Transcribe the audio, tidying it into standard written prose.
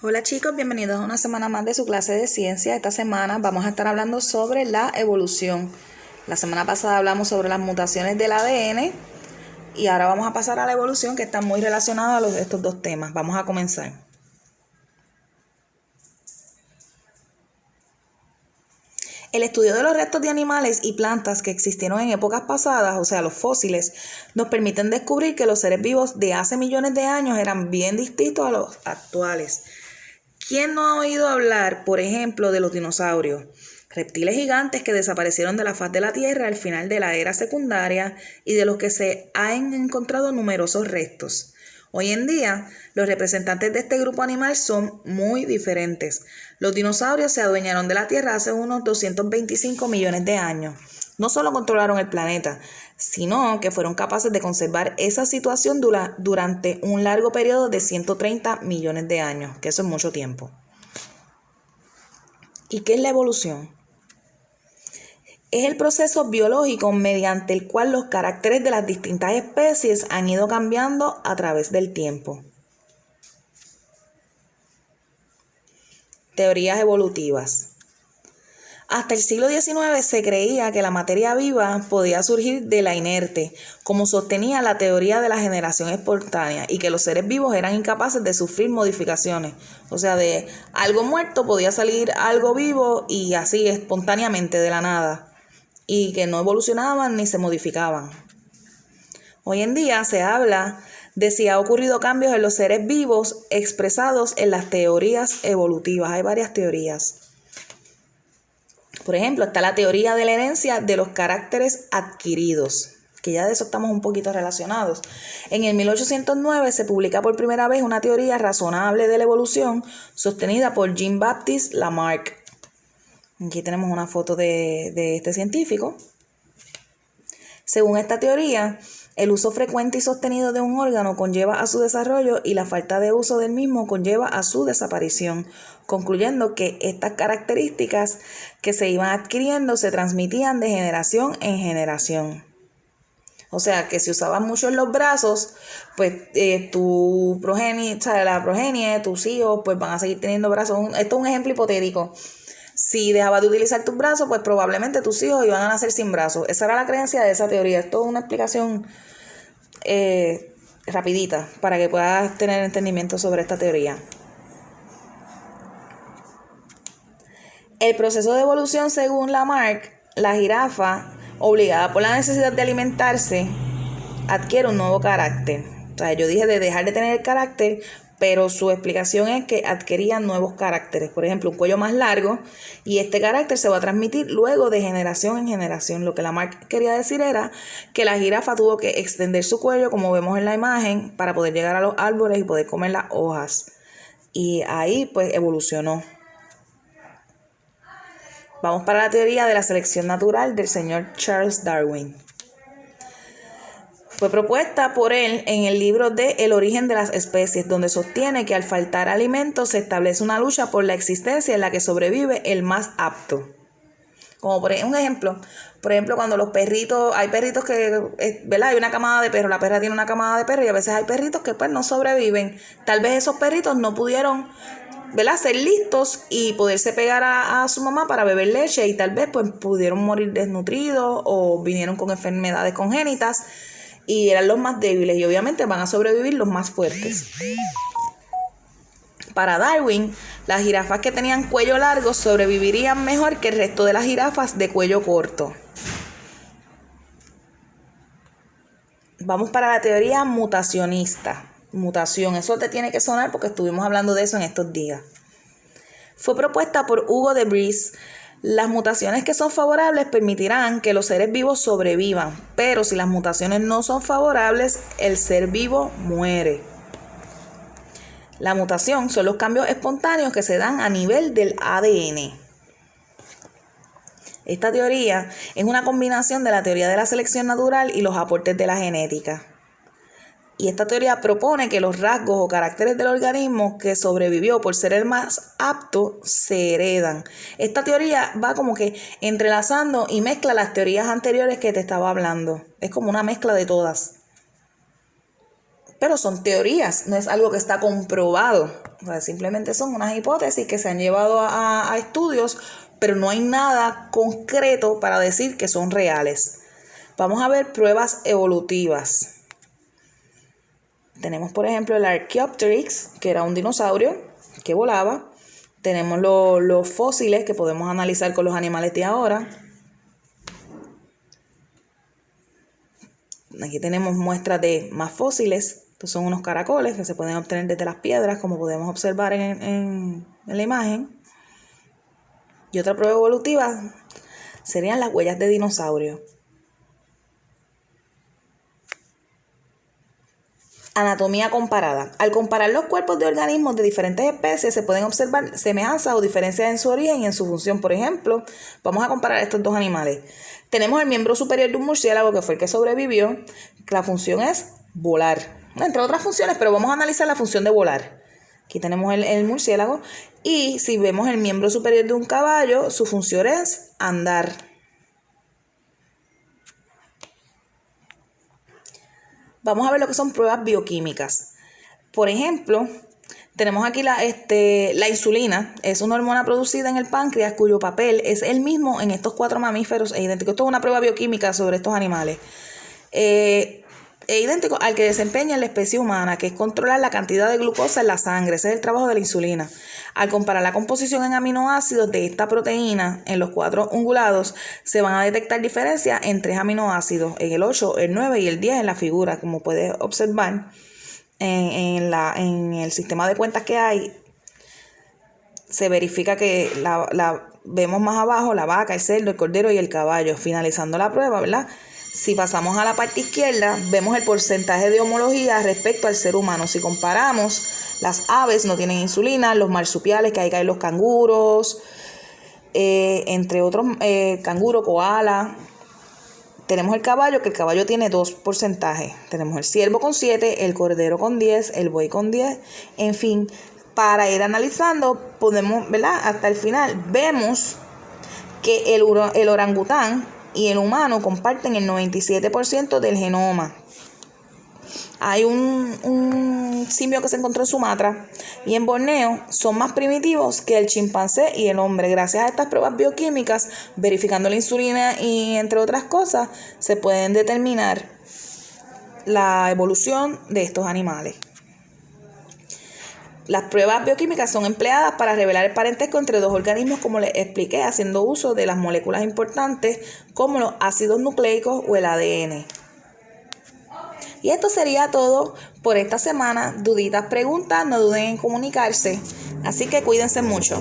Hola chicos, bienvenidos a una semana más de su clase de ciencia. Esta semana vamos a estar hablando sobre la evolución. La semana pasada hablamos sobre las mutaciones del ADN y ahora vamos a pasar a la evolución, que está muy relacionada a estos dos temas. Vamos a comenzar. El estudio de los restos de animales y plantas que existieron en épocas pasadas, o sea, los fósiles, nos permiten descubrir que los seres vivos de hace millones de años eran bien distintos a los actuales. ¿Quién no ha oído hablar, por ejemplo, de los dinosaurios? Reptiles gigantes que desaparecieron de la faz de la Tierra al final de la era secundaria y de los que se han encontrado numerosos restos. Hoy en día, los representantes de este grupo animal son muy diferentes. Los dinosaurios se adueñaron de la Tierra hace unos 225 millones de años. No solo controlaron el planeta, sino que fueron capaces de conservar esa situación durante un largo periodo de 130 millones de años, que eso es mucho tiempo. ¿Y qué es la evolución? Es el proceso biológico mediante el cual los caracteres de las distintas especies han ido cambiando a través del tiempo. Teorías evolutivas. Hasta el siglo XIX se creía que la materia viva podía surgir de la inerte, como sostenía la teoría de la generación espontánea, y que los seres vivos eran incapaces de sufrir modificaciones. O sea, de algo muerto podía salir algo vivo y así espontáneamente de la nada, y que no evolucionaban ni se modificaban. Hoy en día se habla de si ha ocurrido cambios en los seres vivos expresados en las teorías evolutivas. Hay varias teorías. Por ejemplo, está la teoría de la herencia de los caracteres adquiridos, que ya de eso estamos un poquito relacionados. En el 1809 se publica por primera vez una teoría razonable de la evolución sostenida por Jean-Baptiste Lamarck. Aquí tenemos una foto de este científico. Según esta teoría, el uso frecuente y sostenido de un órgano conlleva a su desarrollo y la falta de uso del mismo conlleva a su desaparición, concluyendo que estas características que se iban adquiriendo se transmitían de generación en generación. O sea, que si usaban mucho en los brazos, pues tu progenie, o sea, la progenie, tus hijos, pues van a seguir teniendo brazos. Esto es un ejemplo hipotético. Si dejabas de utilizar tus brazos, pues probablemente tus hijos iban a nacer sin brazos. Esa era la creencia de esa teoría. Esto es una explicación rapidita para que puedas tener entendimiento sobre esta teoría. El proceso de evolución, según Lamarck, la jirafa, obligada por la necesidad de alimentarse, adquiere un nuevo carácter. O sea, yo dije de dejar de tener el carácter, pero su explicación es que adquirían nuevos caracteres. Por ejemplo, un cuello más largo, y este carácter se va a transmitir luego de generación en generación. Lo que Lamarck quería decir era que la jirafa tuvo que extender su cuello, como vemos en la imagen, para poder llegar a los árboles y poder comer las hojas. Y ahí pues evolucionó. Vamos para la teoría de la selección natural del señor Charles Darwin. Fue propuesta por él en el libro de El origen de las especies, donde sostiene que al faltar alimentos se establece una lucha por la existencia en la que sobrevive el más apto. Como por un ejemplo, cuando los perritos, hay perritos que, ¿verdad? Hay una camada de perros, la perra tiene una camada de perros y a veces hay perritos que pues no sobreviven. Tal vez esos perritos no pudieron, ¿verdad?, ser listos y poderse pegar a su mamá para beber leche y tal vez pues pudieron morir desnutridos o vinieron con enfermedades congénitas y eran los más débiles y obviamente van a sobrevivir los más fuertes. Para Darwin, las jirafas que tenían cuello largo sobrevivirían mejor que el resto de las jirafas de cuello corto. Vamos para la teoría mutacionista. Mutación, eso te tiene que sonar porque estuvimos hablando de eso en estos días. Fue propuesta por Hugo de Vries. Las mutaciones que son favorables permitirán que los seres vivos sobrevivan, pero si las mutaciones no son favorables, el ser vivo muere. La mutación son los cambios espontáneos que se dan a nivel del ADN. Esta teoría es una combinación de la teoría de la selección natural y los aportes de la genética. Y esta teoría propone que los rasgos o caracteres del organismo que sobrevivió por ser el más apto se heredan. Esta teoría va como que entrelazando y mezcla las teorías anteriores que te estaba hablando. Es como una mezcla de todas. pero son teorías, no es algo que está comprobado. O sea, simplemente son unas hipótesis que se han llevado a estudios, pero no hay nada concreto para decir que son reales. Vamos a ver pruebas evolutivas. Tenemos, por ejemplo, el Archaeopteryx, que era un dinosaurio que volaba. Tenemos los fósiles que podemos analizar con los animales de ahora. Aquí tenemos muestras de más fósiles. Estos son unos caracoles que se pueden obtener desde las piedras, como podemos observar en la imagen. Y otra prueba evolutiva serían las huellas de dinosaurio. Anatomía comparada. Al comparar los cuerpos de organismos de diferentes especies se pueden observar semejanzas o diferencias en su origen y en su función. Por ejemplo, vamos a comparar estos dos animales. Tenemos el miembro superior de un murciélago, que fue el que sobrevivió. La función es volar, entre otras funciones, pero vamos a analizar la función de volar. Aquí tenemos el murciélago. Y si vemos el miembro superior de un caballo, su función es andar. Vamos a ver lo que son pruebas bioquímicas. Por ejemplo, tenemos aquí la insulina. Es una hormona producida en el páncreas cuyo papel es el mismo en estos 4 mamíferos. Es idéntico. Esto es una prueba bioquímica sobre estos animales. Es idéntico al que desempeña en la especie humana, que es controlar la cantidad de glucosa en la sangre. Ese es el trabajo de la insulina. Al comparar la composición en aminoácidos de esta proteína en los 4 ungulados, se van a detectar diferencias en 3 aminoácidos, en el 8, el 9 y el 10 en la figura, como puedes observar en el sistema de cuentas que hay. Se verifica que vemos más abajo la vaca, el cerdo, el cordero y el caballo. Finalizando la prueba, ¿verdad? Si pasamos a la parte izquierda, vemos el porcentaje de homología respecto al ser humano. Si comparamos, las aves no tienen insulina, los marsupiales, que ahí caen los canguros, entre otros, canguro, koala. Tenemos el caballo, que el caballo tiene 2 porcentajes. Tenemos el ciervo con 7, el cordero con 10, el buey con 10. En fin, para ir analizando, podemos, ¿verdad? Hasta el final, vemos que el orangután y el humano comparten el 97% del genoma. Hay un simio que se encontró en Sumatra y en Borneo son más primitivos que el chimpancé y el hombre. Gracias a estas pruebas bioquímicas, verificando la insulina y entre otras cosas, se pueden determinar la evolución de estos animales. Las pruebas bioquímicas son empleadas para revelar el parentesco entre 2 organismos, como les expliqué, haciendo uso de las moléculas importantes como los ácidos nucleicos o el ADN. Y esto sería todo por esta semana. Duditas, preguntas, no duden en comunicarse. Así que cuídense mucho.